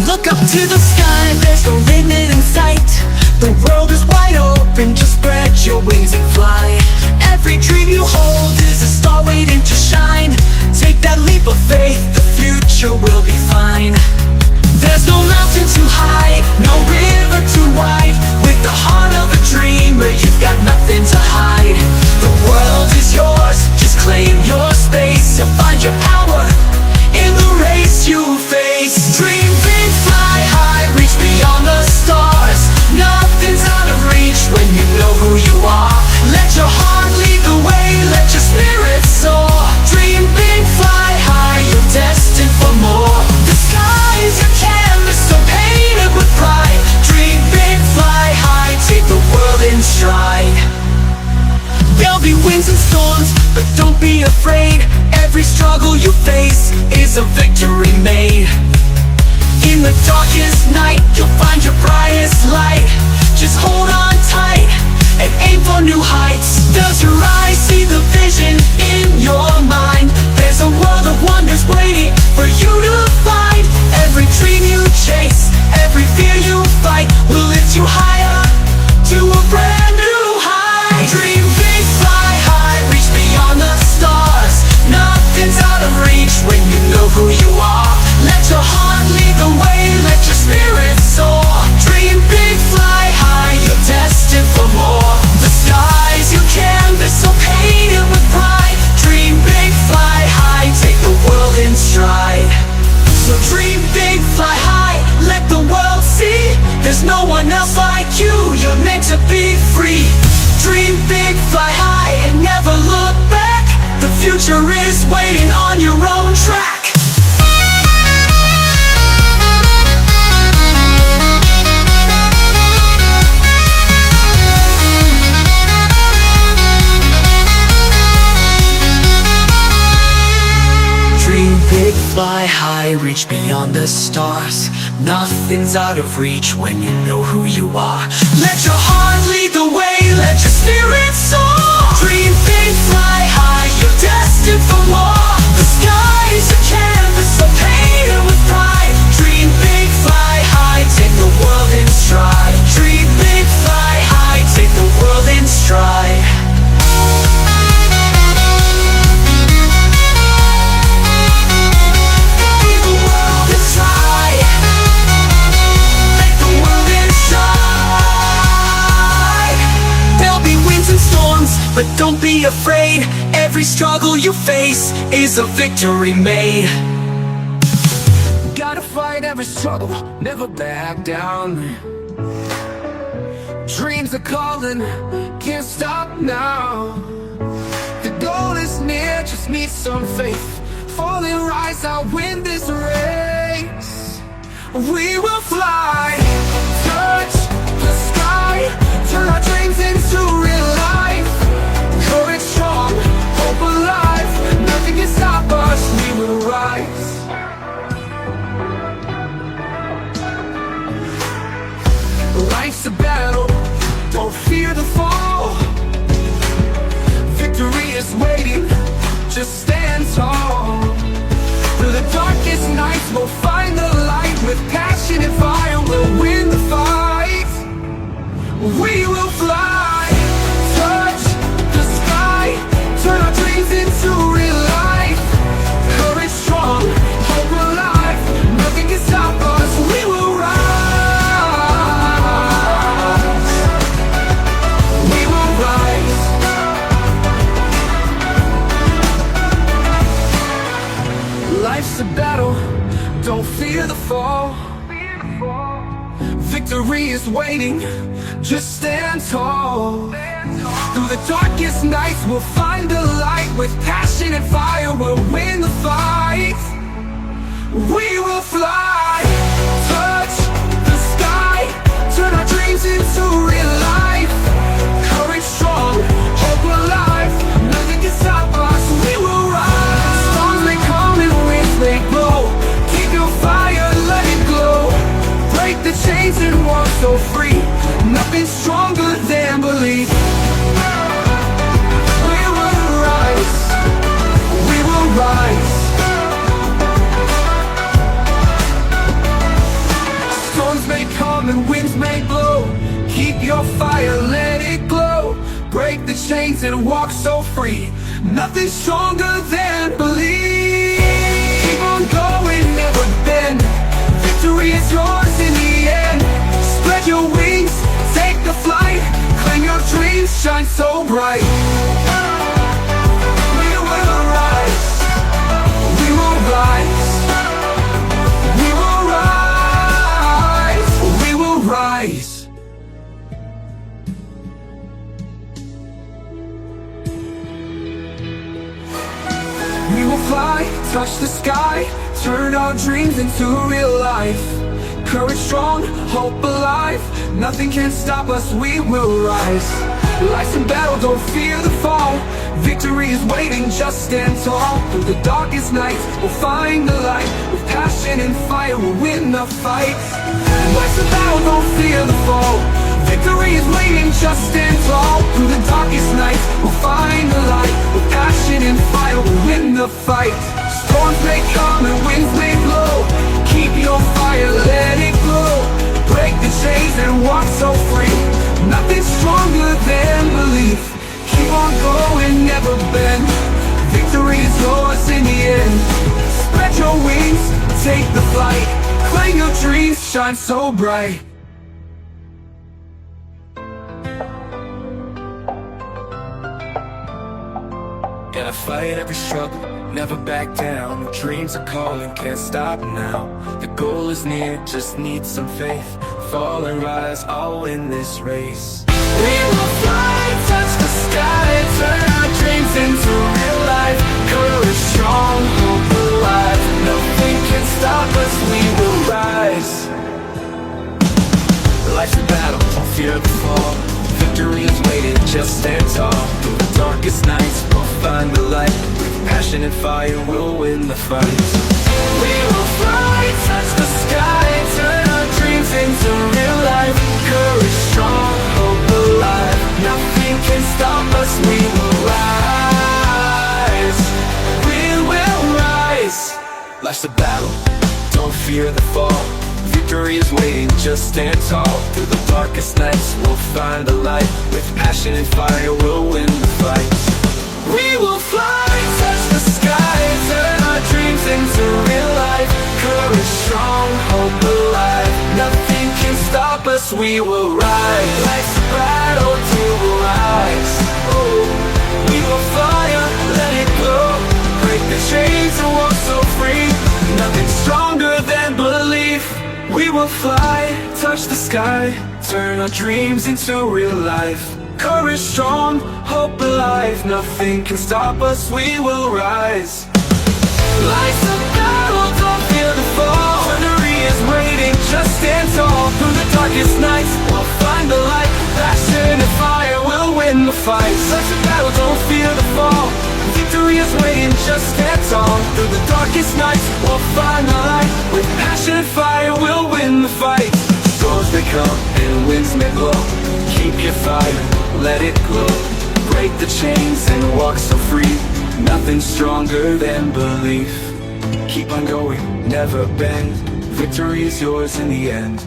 Look up to the sky, there's no limit in sight. The world is wide open, just spread your wings and fly. Every dream you hold is a star waiting to shine. Take that leap of faith, the future will be fine. There's no mountain too high, no river too wide. With the heart of a dreamer, you've got nothing to hide. The world is yours, just claim your space. You'll find your power in the race you face. Dream big, fly high, reach beyond the stars. Nothing's out of reach when you know who you are. Let your heart lead the way, let your spirit soar. Dream big, fly high, you're destined for more. The sky is your canvas, so paint it with pride. Dream big, fly high, take the world in stride. There'll be winds and storms, but don't be afraid. Every struggle you face is a victory made. In the darkest night, you'll find your brightest light. Just hold on tight and aim for new heights. Does your eyes see the vision in your mind? There's a world of wonders waiting for you to find. Every dream you chase, every fear you fight will lift you higher to a brand new future is waiting on your own track. Dream big, fly high, reach beyond the stars. Nothing's out of reach when you know who you are. Let your heart lead the way, let your spirit soar. Dream big, fly high, you're destined for more. The sky's a canvas, so paint it with pride. Dream big, fly high, take the world in stride. Dream big, fly high, take the world in stride. But don't be afraid, every struggle you face is a victory made. Gotta fight every struggle, never back down. Dreams are calling, can't stop now. The goal is near, just need some faith. Fall and rise, I'll win this race. We will fly, touch the sky, turn our dreams into real life. Courage strong, hope alive, nothing can stop us, we will rise. Life's a battle, don't fear the fall. Victory is waiting, just stand tall. Through the darkest nights we'll find the light. With passion and fire we'll win the fight. We will fly, touch the sky, turn our dreams into real life. Courage strong, hope alive, nothing can stop us, we will rise. We will rise. Life's a battle, don't fear the fall. Victory is waiting, just stand tall. Through the darkest nights we'll find the light. With passion and fire we'll win the fight. We will fly, touch the sky, turn our dreams into real life. Courage strong, hope alive, nothing can stop us, we will rise. Storms may come and winds may blow, keep your fire, let it glow. Break the chains and walk so free, nothing stronger than belief. We will rise, we will rise. Storms may come and winds may blow, keep your fire, let it glow. Break the chains and walk so free, nothing stronger than belief. Keep on going, never bend, victory is yours in the end. Spread your wings, take the flight, claim your dreams, shine so bright. We will rise, we will rise, we will rise, we will rise. We will fly, touch the sky, turn our dreams into real life. Courage strong, hope alive, nothing can stop us, we will rise. Life's in battle, don't fear the fall. Victory is waiting, just stand tall. Through the darkest nights, we'll find the light. With passion and fire, we'll win the fight. Life's in battle, don't fear the fall. Victory is waiting, just stand tall. Through the darkest nights, we'll find the light. With passion and fire, we'll win the fight. Storms may come and winds may blow, keep your fire, let it glow. Break the chains and walk so free, nothing stronger than belief. Keep on going, never bend, victory is yours in the end. Spread your wings, take the flight, claim your dreams, shine so bright. Gotta fight every struggle, never back down. Dreams are calling, can't stop now. The goal is near, just need some faith. Fall and rise, I'll win this race. We will fly, touch the sky, turn our dreams into real life. light. With passion and fire, we'll win the fight. We will fly, touch the sky, turn our dreams into real life. Courage strong, hope alive. Nothing can stop us, we will rise. We will rise. Life's a battle, don't fear the fall. Victory is waiting, just stand tall. Through the darkest nights, we'll find the light. With passion and fire, we'll win the fight. We will fly, touch the sky, turn our dreams into real life. Courage strong, hope alive. Nothing can stop us, we will rise. Life's a battle to rise. Oh, we will fire, let it go. Break the chains and walk so free. Nothing stronger than belief. We will fly, touch the sky, turn our dreams into real life. Courage strong, hope alive. Nothing can stop us, we will rise. Life's a battle, don't fear the fall. Victory is waiting, just stand tall. Through the darkest nights, we'll find the light. Passion and fire, we'll win the fight. Life's a battle, don't fear the fall. Victory is waiting, just stand tall. Through the darkest nights, we'll find the light. With passion and fire, we'll win the fight. Storms may come and winds may blow. Keep your fire, let it glow. Break the chains and walk so free. Nothing stronger than belief. Keep on going, never bend. Victory is yours in the end.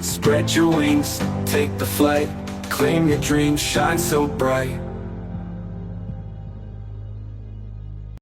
Spread your wings, take the flight. Claim your dreams, shine so bright.